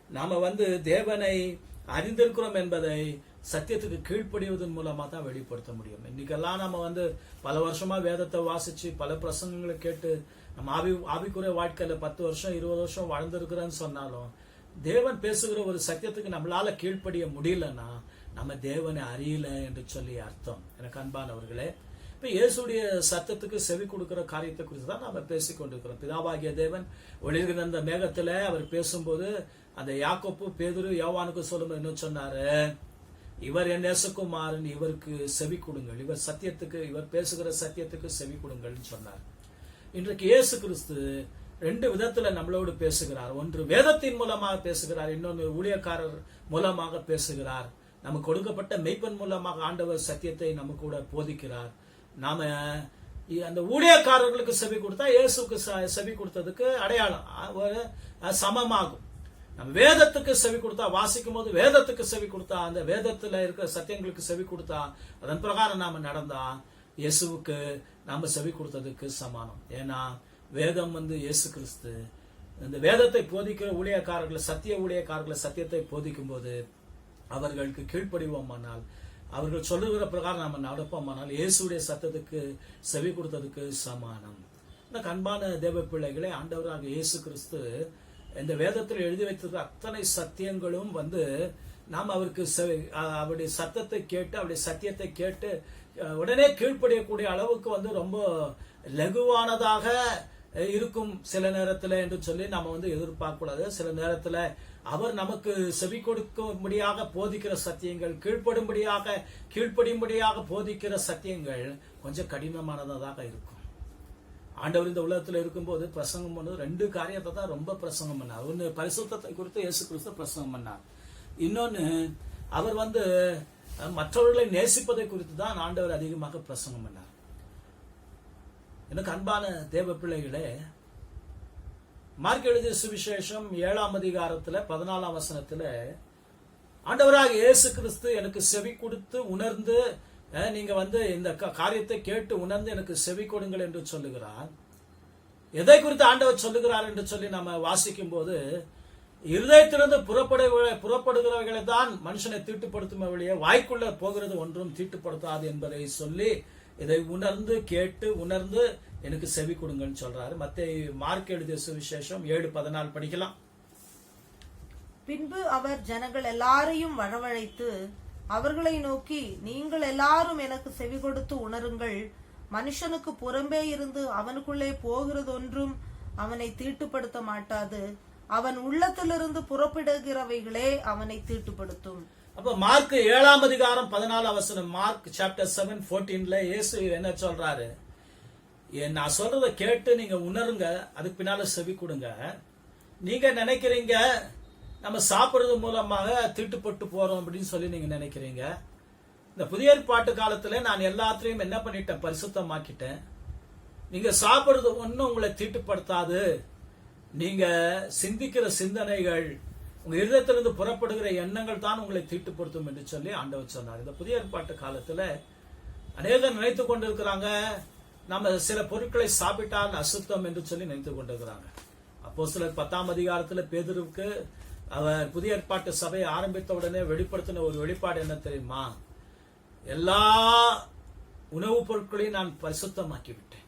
நாம வந்து தேவனை அறிந்திருக்கிறோம் என்பதை சத்தியத்துக்கு கீழ்ப்படிவதன் மூலமா தான் வெளிப்படுத்த முடியும். இன்னைக்கெல்லாம் நம்ம வந்து பல வருஷமா வேதத்தை வாசிச்சு பல பிரசங்கங்களை கேட்டு நம்ம ஆவிக்குரிய வாழ்க்கையில 10 வருஷம் 20 வருஷம் வாழ்ந்திருக்கிறோன்னு சொன்னாலும் தேவன் பேசுகிற ஒரு சத்தியத்துக்கு நம்மளால கீழ்ப்படிய முடியலன்னா நம்ம தேவனை அறியல என்று சொல்லி அர்த்தம். எனக்கு அன்பானவர்களே, இப்ப இயேசுடைய சத்தத்துக்கு செவி கொடுக்கிற காரியத்தை குறித்து தான் நாம பேசிக் கொண்டிருக்கிறோம். பிதாவாகிய தேவன் ஒளிர்கிற அந்த மேகத்துல அவர் பேசும்போது அந்த யாக்கோப்பு பேதுரு யோவானுக்கு சொல்லும் என்ன சொன்னாரு, இவர் என் நேசகுமாரன், இவருக்கு செவி கொடுங்கள், இவர் பேசுகிற சத்தியத்துக்கு செவி கொடுங்கள் சொன்னார். இன்றைக்கு இயேசு கிறிஸ்து 2 விதத்துல நம்மளோடு பேசுகிறார். ஒன்று வேதத்தின் மூலமாக பேசுகிறார், இன்னொன்று ஊழியக்காரர் மூலமாக பேசுகிறார். நமக்கு கொடுக்கப்பட்ட மெய்ப்பன் மூலமாக ஆண்டவர் சத்தியத்தை நம்ம கூட போதிக்கிறார். நாம அந்த ஊழியக்காரர்களுக்கு செவி கொடுத்தா இயேசுக்கு செவி கொடுத்ததுக்கு அடையாளம் சமமாகும். நம்ம வேதத்துக்கு செவி கொடுத்தா, வாசிக்கும் போது வேதத்துக்கு செவி கொடுத்தா, அந்த வேதத்துல இருக்கிற சத்தியங்களுக்கு செவி கொடுத்தா, அதன் பிரகாரம் நாம நடந்தா இயேசுவுக்கு நாம செவி கொடுத்ததுக்கு சமானம். ஏன்னா வேதம் வந்து இயேசு கிறிஸ்து இந்த வேதத்தை போதிக்கிற ஊழியக்காரர்களை, சத்திய ஊழியக்காரர்களை சத்தியத்தை போதிக்கும் போது அவர்களுக்கு கீழ்ப்படிவோமானால், அவர்கள் சொல்லுகிற பிரகாரம் நம்ம நடப்போமானால் இயேசுடைய சத்தத்துக்கு செவி கொடுத்ததுக்கு சமானம். இந்த அன்பான தேவ பிள்ளைகளை, ஆண்டவராக இயேசு கிறிஸ்து இந்த வேதத்தில் எழுதி வைத்திருக்கிற அத்தனை சத்தியங்களும் வந்து நாம் அவருக்கு அவருடைய சத்தத்தை கேட்டு அவருடைய சத்தியத்தை கேட்டு உடனே கீழ்ப்படியக்கூடிய அளவுக்கு வந்து ரொம்ப லகுவானதாக இருக்கும் சில நேரத்துல என்று சொல்லி நாம வந்து எதிர்பார்க்க கூடாது. சில நேரத்துல அவர் நமக்கு செவி கொடுக்கும்படியாக போதிக்கிற சத்தியங்கள், கீழ்ப்படியும்படியாக போதிக்கிற சத்தியங்கள் கொஞ்சம் கடினமானதாக இருக்கும். ஆண்டவர் இந்த உலகத்துல இருக்கும்போது பிரசங்கம் பண்ணது 2 காரியத்தை தான் ரொம்ப பிரசங்கம் பண்ணார். ஒன்னு பரிசுத்தத்தை குறித்து இயேசு கிறிஸ்து பிரசங்கம் பண்ணார். இன்னொன்னு அவர் வந்து மற்றவர்களை நேசிப்பதை குறித்து தான் ஆண்டவர் அதிகமாக பிரசங்கம் பண்ணார். எனக்கு அன்பான தேவ பிள்ளைகளே, மார்க் எழுதிய சுவிசேஷம் 7ஆம் அதிகாரத்துல 14ஆம் வசனத்துல ஆண்டவராக இயேசு கிறிஸ்து எனக்கு செவி கொடுத்து உணர்ந்து, நீங்க வந்து இந்த காரியத்தை கேட்டு உணர்ந்து எனக்கு செவி கொடுங்கள் என்று சொல்லுகிறார். எதை குறித்து ஆண்டவர் சொல்லுகிறார் என்று சொல்லி நம்ம வாசிக்கும் போது, இருதயத்திலிருந்து புறப்படுகிறவர்களை தான் மனுஷனை தீட்டுப்படுத்தும் வழியே வாய்க்குள்ள போகிறது ஒன்றும் தீட்டுப்படுத்தாது என்பதை சொல்லி இதை உணர்ந்து கேட்டு உணர்ந்து எனக்கு செவி கொடுங்கன்னு சொல்றாரு. மார்க் எழுதிய சுவிசேஷம் 7:14 படிக்கலாம். பின்பு அவர் ஜனங்கள் எல்லாரையும் வரவழைத்து அவர்களை நோக்கி, நீங்கள் எல்லாரும் எனக்கு செவி கொடுத்து உணருங்கள். மனுஷனுக்கு புறம்பே இருந்து அவனுக்குள்ளே போகிறதொன்றும் அவனை தீட்டுப்படுத்த மாட்டாது. அவன் உள்ளத்திலிருந்து புறப்படுகிறவைகளே அவனை தீட்டுப்படுத்தும். அப்ப மார்க் 7ஆம் அதிகாரம் 14ஆம் வசனம், மார்க் சாப்டர் 7:14 இயேசு என்ன சொல்றாரு, நான் சொல்றதை கேட்டு நீங்க உணருங்க, அதுக்கு பின்னால செவி கொடுங்க. நீங்க நினைக்கிறீங்க நம்ம சாப்பிடுறது மூலமாக தீட்டுப்பட்டு போறோம் அப்படின்னு சொல்லி நீங்க நினைக்கிறீங்க. இந்த புதிய ஏற்பாட்டு காலத்துல நான் எல்லாத்தையும் என்ன பண்ணிட்டேன், பரிசுத்தமாக்கிட்டேன். நீங்க சாப்பிடுறது ஒன்னும் உங்களை தீட்டுப்படுத்தாது. நீங்க சிந்திக்கிற சிந்தனைகள், உங்க இருதயத்திலிருந்து புறப்படுகிற எண்ணங்கள் தான் உங்களை தீட்டுப்படுத்தும் என்று சொல்லி ஆண்டவர் சொன்னார். இந்த புதிய ஏற்பாட்டு காலத்துல அநேகர் நினைத்துக் கொண்டிருக்கிறாங்க, நம்ம சில பொருட்களை சாப்பிட்டால் அசுத்தம் என்று சொல்லி நினைத்துக் கொண்டிருக்கிறாங்க. அப்போஸ்தலர் 10ஆம் அதிகாரத்துல பேதுருவுக்கு அவர் புதிய ஏற்பாட்டு சபையை ஆரம்பித்த உடனே வெளிப்படுத்தின ஒரு வெளிப்பாடு என்ன தெரியுமா, எல்லா உணவுப் பொருட்களையும் நான் பரிசுத்தமாக்கி விட்டேன்.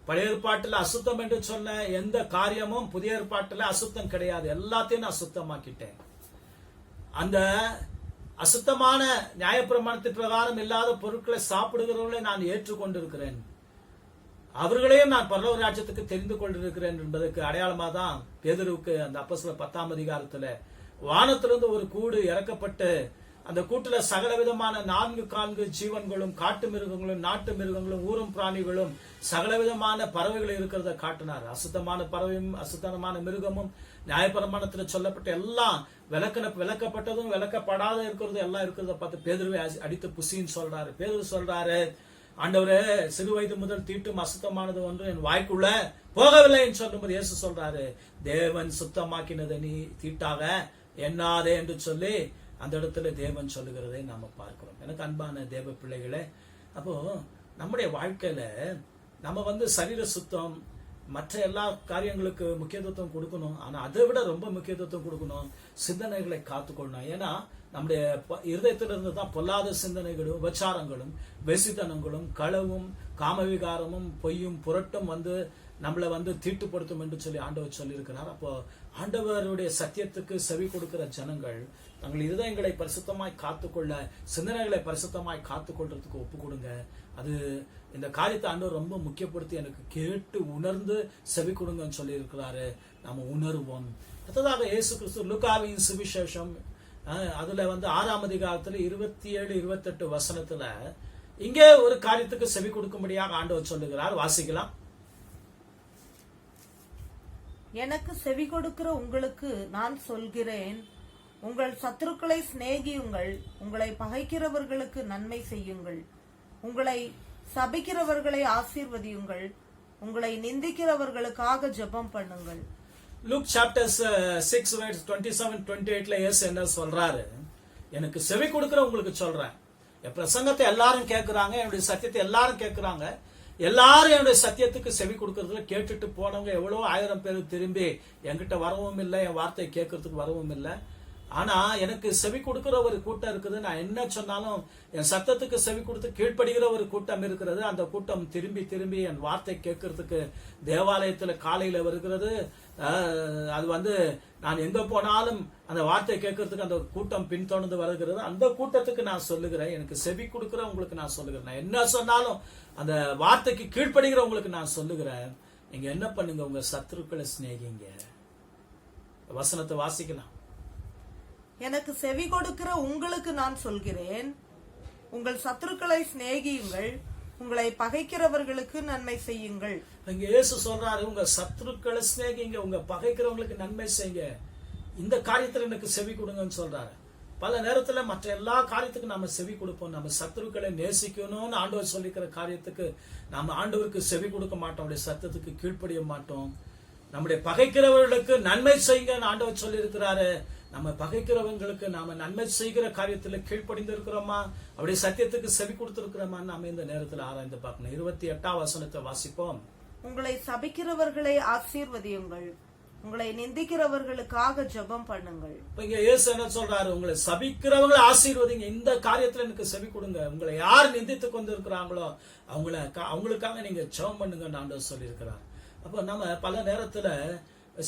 பழைய ஏற்பாட்டில் அசுத்தம் என்று சொன்ன எந்த காரியமும் புதிய ஏற்பாட்டில் அசுத்தம் கிடையாது, எல்லாத்தையும் நான் சுத்தமாக்கிட்டேன். அந்த அசுத்தமான நியாயப்பிரமாணத்தின் பிரகாரம் இல்லாத பொருட்களை சாப்பிடுகிறவர்களை நான் ஏற்றுக்கொண்டிருக்கிறேன். அவர்களையும் நான் பரலோக ராஜ்யத்துக்கு தெரிந்து கொண்டிருக்கிறேன் என்பதற்கு அடையாளமா தான் பேதுருவுக்கு அந்த அப்போஸ்தலர் 10ஆம் அதிகாரத்துல வானத்திலிருந்து ஒரு கூடு இறக்கப்பட்டு அந்த கூட்டுல சகல விதமான 4 ஜீவன்களும், காட்டு மிருகங்களும், நாட்டு மிருகங்களும், ஊரும் பிராணிகளும், சகல விதமான பறவைகள் இருக்கிறத காட்டினார். அசுத்தமான பறவையும் அசுத்தமான மிருகமும் நியாயப்பிரமாணத்துல சொல்லப்பட்ட எல்லாம் விளக்கப்பட்டதும் விளக்கப்படாத இருக்கிறது எல்லாம் இருக்கிறத பார்த்து பேதுருவை அடித்து புசின்னு சொல்றாரு. பேதுரு சொல்றாரு, ஆண்டவரே, சிறு வயது முதல் தீட்டும் அசுத்தமானது ஒன்று என் வாய்க்குள்ள போகவில்லை என்று சொல்லும்போது இயேசு சொல்றாரு, தேவன் சுத்தமாக்கினதை நீ தீட்டாக எண்ணாதே என்று சொல்லி அந்த இடத்துல தேவன் சொல்லுகிறதை நாம பார்க்கிறோம். எனக்கு அன்பான தேவ பிள்ளைகளே, அப்போ நம்முடைய வாழ்க்கையில நம்ம சரீர சுத்தம், மற்ற எல்லா காரியங்களுக்கு முக்கியத்துவம் கொடுக்கணும். ஆனா அதை விட ரொம்ப முக்கியத்துவம் கொடுக்கணும் சிந்தனைகளை காத்துக்கொள்ளணும். ஏன்னா நம்முடைய இருதயத்திலிருந்து தான் பொல்லாத சிந்தனைகளும், விபச்சாரங்களும், வெசித்தனங்களும், களவும், காமவிகாரமும், பொய்யும், புரட்டும் நம்மளை தீட்டுப்படுத்தும் என்று சொல்லி ஆண்டவர் சொல்லியிருக்கிறார். அப்போ ஆண்டவருடைய சத்தியத்துக்கு செவி கொடுக்கிற ஜனங்கள் தங்கள் இருதயங்களை பரிசுத்தமாய் காத்துக்கொள்ள, சிந்தனைகளை பரிசுத்தமாய் காத்துக்கொள்றதுக்கு ஒப்பு கொடுங்க. அது இந்த காரியத்தை ஆண்டவர் ரொம்ப முக்கியப்படுத்தி எனக்கு கேட்டு உணர்ந்து செவி கொடுங்கன்னு சொல்லி இருக்கிறாரு. நாம உணர்வோம். அடுத்ததாக இயேசு கிறிஸ்து லூக்காவின் சுவிசேஷம் அதுல 6ஆம் அதிகாரத்துல 27-28 வசனத்துல இங்கே ஒரு காரியத்துக்கு செவி கொடுக்கும்படியாக ஆண்டவர் சொல்லுகிறார். வாசிக்கலாம். எனக்கு செவி கொடுக்கிற உங்களுக்கு நான் சொல்கிறேன், உங்கள் சத்துருக்களை சிநேகியுங்கள், உங்களை பகைக்கிறவர்களுக்கு நன்மை செய்யுங்கள், உங்களை சபிக்கிறவர்களை ஆசீர்வதியுங்கள், உங்களை நிந்திக்கிறவர்களுக்காக ஜெபம் பண்ணுங்கள். லூக் சாப்டர் 6 verse 27-28 இயேசு என்ன சொல்றாரு? எனக்கு செவி கொடுக்கிற உங்களுக்கு சொல்றேன். என் பிரசங்கத்தை எல்லாரும் கேட்கிறாங்க, என்னுடைய சத்தியத்தை எல்லாரும் கேட்கிறாங்க. எல்லாரும் என்னுடைய சத்தியத்துக்கு செவி கொடுக்கறதுல கேட்டுட்டு போனவங்க எவ்வளவு 1000 பேர் திரும்பி என்கிட்ட வரவும் இல்லை, என் வார்த்தையை கேட்கறதுக்கு வரவும் இல்லை. ஆனா எனக்கு செவி கொடுக்கிற ஒரு கூட்டம் இருக்குது. நான் என்ன சொன்னாலும் என் சத்தத்துக்கு செவி கொடுத்து கீழ்ப்படுகிற ஒரு கூட்டம் இருக்கிறது. அந்த கூட்டம் திரும்பி திரும்பி என் வார்த்தை கேட்கறதுக்கு தேவாலயத்துல காலையில வருகிறது. அது நான் எங்க போனாலும் அந்த வார்த்தை கேட்கறதுக்கு அந்த கூட்டம் பின்தொடர்ந்து வருகிறது. அந்த கூட்டத்துக்கு நான் சொல்லுகிறேன், எனக்கு செவி கொடுக்கிற உங்களுக்கு நான் சொல்லுகிறேன். நான் என்ன சொன்னாலும் அந்த வார்த்தைக்கு கீழ்ப்படுகிற உங்களுக்கு நான் சொல்லுகிறேன். நீங்க என்ன பண்ணுங்க, உங்க சத்துருக்களை சிநேகிங்க. வசனத்தை வாசிக்கலாம். எனக்கு செவி கொடுக்கிற உங்களுக்கு நான் சொல்கிறேன், உங்கள் சத்துருக்களை சிநேகியுங்கள், உங்களை பகைக்கிறவர்களுக்கு நன்மை செய்யுங்கள். இங்க இயேசு சொல்றாரு, உங்க சத்துருக்களை சிநேகிங்க, உங்க பகைக்கிறவங்களுக்கு நன்மை செய்யுங்க. இந்த காரியத்துல எனக்கு செவி கொடுங்கன்னு சொல்றாரு. பல நேரத்துல மற்ற எல்லா காரியத்துக்கும் நாம செவி கொடுப்போம். நம்ம சத்துருக்களை நேசிக்கணும்னு ஆண்டவர் சொல்லிக்கிற காரியத்துக்கு நாம ஆண்டவருக்கு செவி கொடுக்க மாட்டோம். அவருடைய சத்தத்துக்கு கீழ்ப்படிய மாட்டோம். நம்முடைய பகைக்கிறவர்களுக்கு நன்மை செய்யுங்க ஆண்டவர் சொல்லி இருக்கிறாரு. நம்ம பகைக்கிறவங்களுக்கு நாம நன்மை செய்கிற காரியத்துல கீழ்ப்படிந்து இருக்கிறோமா, அவருடைய சத்தியத்துக்கு செவி கொடுத்திருக்கிறோமா, நாம இந்த நேரத்தில் ஆராய்ந்து பார்க்கணும். 28ஆம் வசனத்தை வாசிப்போம். உங்களை சபிக்கிறவர்களை ஆசீர்வதியுங்கள், உங்களை நிந்திக்கிறவர்களுக்காக ஜெபம் பண்ணுங்கள். இங்க இயேசு என்ன சொல்றாரு? உங்களை சபிக்கிறவங்களை ஆசீர்வதிங்க. இந்த காரியத்துல எனக்கு செவி கொடுங்க. உங்களை யார் நிந்தித்து கொண்டு இருக்கிறாங்களோ அவங்களுக்காக நீங்க ஜெபம் பண்ணுங்க ஆண்டவர் சொல்லி இருக்கிறார். அப்ப நம்ம பல நேரத்துல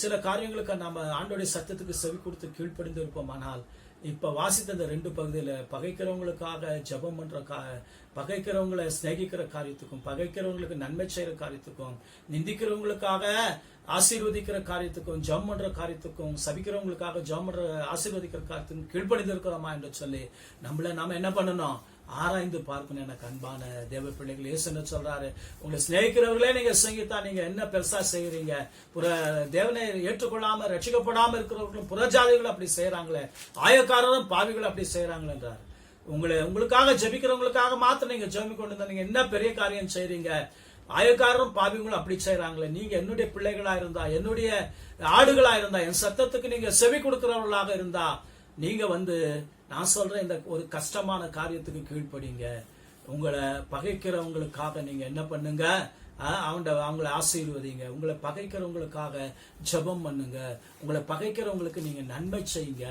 சில காரியங்களுக்கு நாம ஆண்டோடைய சத்தத்துக்கு செவி கொடுத்து கீழ்ப்படிந்து இருப்போம். ஆனால் இப்ப வாசித்த இந்த 2 பகுதியில பகைக்கிறவங்களுக்காக ஜெபம் பண்ற, பகைக்கிறவங்களை சிநேகிக்கிற காரியத்துக்கும், பகைக்கிறவங்களுக்கு நன்மை செய்யற காரியத்துக்கும், நிந்திக்கிறவங்களுக்காக ஆசீர்வதிக்கிற காரியத்துக்கும், ஜெபம் பண்ற காரியத்துக்கும், சபிக்கிறவங்களுக்காக ஜெபம் பண்ற ஆசீர்வதிக்கிற காரியத்துக்கும் கீழ்ப்படிந்து இருக்கிறோமா என்று சொல்லி நாம என்ன பண்ணணும்? ஆராய்ந்து பார்க்கணும். எனக்கு அன்பான தேவ பிள்ளைகள், இயேசு என்ன சொல்றாரு? உங்களை சிநேகிக்கிறவர்களே நீங்க செய்யத்தான் நீங்க என்ன பெருசா செய்யறீங்க? தேவனை ஏற்றுக்கொள்ளாம ரட்சிக்கப்படாம இருக்கிறவர்களும் புறஜாதிகள் அப்படி செய்யறாங்களே, ஆயக்காரரும் பாவிகள் அப்படி செய்யறாங்களே என்றார். உங்களுக்காக ஜெபிக்கிறவங்களுக்காக மாத்திரம் நீங்க ஜெபி கொண்டு நீங்க என்ன பெரிய காரியம் செய்றீங்க? ஆயக்காரரும் பாவிகளும் அப்படி செய்யறாங்களே. நீங்க என்னுடைய பிள்ளைகளா இருந்தா, என்னுடைய ஆடுகளா இருந்தா, என் சத்தத்துக்கு நீங்க செவி கொடுக்கிறவர்களாக இருந்தா, நீங்க நான் சொல்றேன், இந்த ஒரு கஷ்டமான காரியத்துக்கு கீழ்ப்படிங்க. உங்களை பகைக்கிறவங்களுக்காக நீங்க என்ன பண்ணுங்க? அவங்களை ஆசீர்வதிங்க. உங்களை பகைக்கிறவங்களுக்காக ஜெபம் பண்ணுங்க. உங்களை பகைக்கிறவங்களுக்கு நீங்க நன்மை செய்யுங்க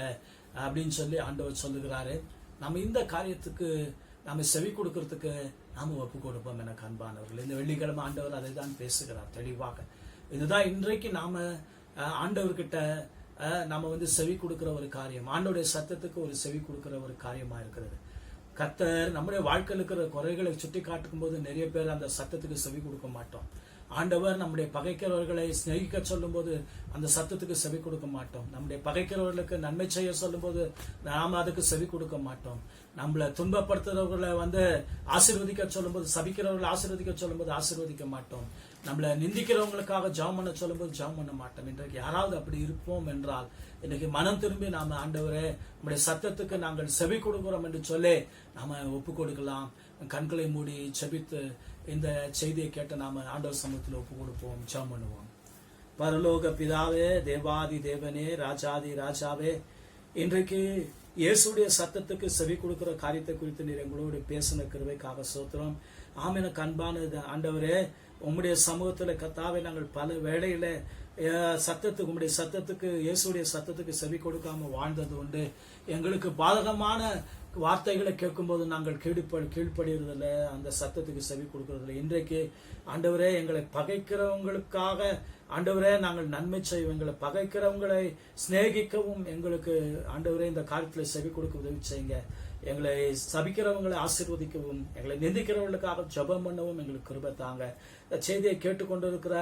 அப்படின்னு சொல்லி ஆண்டவர் சொல்லுகிறாரு. நம்ம இந்த காரியத்துக்கு நாம செவி கொடுக்கறதுக்கு நாம ஒப்பு கொடுப்போம். எனக்கு அன்பானவர்கள், இந்த வெள்ளிக்கிழமை ஆண்டவர் அதை தான் பேசுகிறார் தெளிவாக. இதுதான் இன்றைக்கு நாம ஆண்டவர்கிட்ட நாம செவி கொடுக்கிற ஒரு காரியம், ஆண்டோடைய சத்தத்துக்கு ஒரு செவி கொடுக்கிற ஒரு காரியமா இருக்கிறது. கர்த்தர் நம்முடைய வாழ்க்கையில் இருக்கிற குறைகளை சுட்டி காட்டும் போது நிறைய பேர் அந்த சத்தத்துக்கு செவி கொடுக்க மாட்டோம். ஆண்டவர் நம்முடைய பகைக்கிறவர்களை சிநேகிக்க சொல்லும் போது அந்த சத்தத்துக்கு செவி கொடுக்க மாட்டோம். நம்முடைய பகைக்கிறவர்களுக்கு நன்மை செய்ய சொல்லும் போது நாம் அதுக்கு செவி கொடுக்க மாட்டோம். நம்மளை துன்பப்படுத்துறவர்களை ஆசீர்வதிக்க சொல்லும் போது, சபிக்கிறவர்களை ஆசீர்வதிக்க சொல்லும் போது ஆசீர்வதிக்க மாட்டோம். நம்மளை நிந்திக்கிறவங்களுக்காக ஜெபம் பண்ண சொல்லும் போது ஜெபம் பண்ண மாட்டோம். இன்றைக்கு யாராவது அப்படி இருப்போம் என்றால் இன்னைக்கு மனம் திரும்பி நாம ஆண்டவரே நம்முடைய சத்தத்துக்கு நாங்கள் செவி கொடுக்கிறோம் என்று சொல்லி நாம ஒப்பு கொடுக்கலாம். கண்களை மூடி செபித்து இந்த செய்தியை கேட்ட நாம ஆண்டவர் சமூகத்தில் ஒப்பு கொடுப்போம், ஜெபம் பண்ணுவோம். பரலோக பிதாவே, தேவாதி தேவனே, ராஜாதி ராஜாவே, இன்றைக்கு இயேசுடைய சத்தத்துக்கு செவி கொடுக்கிற காரியத்தை குறித்து நீர் எங்களோடு பேசின கிருபைக்காக ஸ்தோத்திரம். ஆமென். அன்பான ஆண்டவரே, உம்முடைய சமூகத்துல கர்த்தாவே நாங்கள் பல வேளையில உம்முடைய சத்தத்துக்கு, இயேசுடைய சத்தத்துக்கு செவி கொடுக்காம வாழ்ந்தது உண்டு. எங்களுக்கு பாதகமான வார்த்தைகளை கேட்கும் போது நாங்கள் கீழ்ப்படுகிறதில்ல, அந்த சத்தத்துக்கு செவி கொடுக்கறதில்லை. இன்றைக்கு ஆண்டவரே, எங்களை பகைக்கிறவங்களுக்காக ஆண்டவரே நாங்கள் நன்மை செய்வோம். எங்களை பகைக்கிறவங்களை சிநேகிக்கவும் எங்களுக்கு ஆண்டவரே இந்த காரியத்தில் செவி கொடுக்க உதவி செய்யுங்க. எங்களை சபிக்கிறவங்களை ஆசீர்வதிக்கவும், எங்களை நிந்திக்கிறவர்களுக்காக ஜெபம் பண்ணவும் எங்களுக்கு கிருபை தாங்க. இந்த செய்தியை கேட்டுக்கொண்டிருக்கிற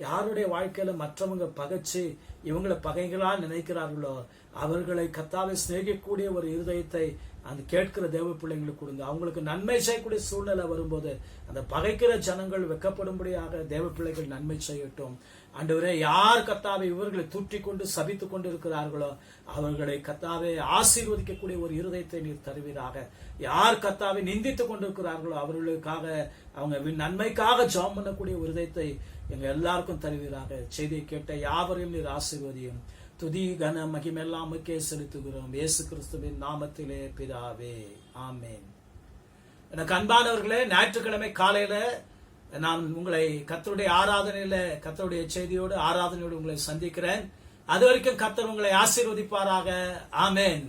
யாருடைய வாழ்க்கையில மற்றவங்க பகைச்சு இவங்களை பகைகளா நினைக்கிறார்களோ அவர்களை கர்த்தாவை சிநேகிக்கக்கூடிய ஒரு இருதயத்தை அந்த கேட்கிற தேவ பிள்ளைங்களுக்கு கொடுங்க. அவங்களுக்கு நன்மை செய்யக்கூடிய சூழ்நிலை வரும்போது அந்த பகைக்கிற ஜனங்கள் வெட்கப்படும்படியாக தேவ பிள்ளைகள் நன்மை செய்யட்டும். ஆண்டவரே, யார் கர்த்தாவை இவர்களை தூற்றி கொண்டு சபித்துக் கொண்டு இருக்கிறார்களோ அவர்களை கர்த்தாவை ஆசீர்வதிக்கக்கூடிய ஒரு இருதயத்தை நீர் தருவீராக. யார் கர்த்தாவை நிந்தித்துக் கொண்டிருக்கிறார்களோ அவர்களுக்காக அவங்க நன்மைக்காக ஜெபம் பண்ணக்கூடிய ஒரு இருதயத்தை எங்க எல்லாருக்கும் தருவீராக. செய்தியை கேட்ட யாவரையும் நீர் ஆசீர்வதியும். துதி கன மகிமெல்லாம் உமக்கே செலுத்துகிறோம், இயேசு கிறிஸ்துவின் நாமத்திலே பிதாவே, ஆமென். எனக்கு அன்பானவர்களே, ஞாயிற்றுக்கிழமை காலையில நான் உங்களை கர்த்தருடைய ஆராதனையில, கர்த்தருடைய செய்தியோடு ஆராதனையோடு உங்களை சந்திக்கிறேன். அது வரைக்கும் கர்த்தர் உங்களை ஆசீர்வதிப்பாராக. ஆமென்.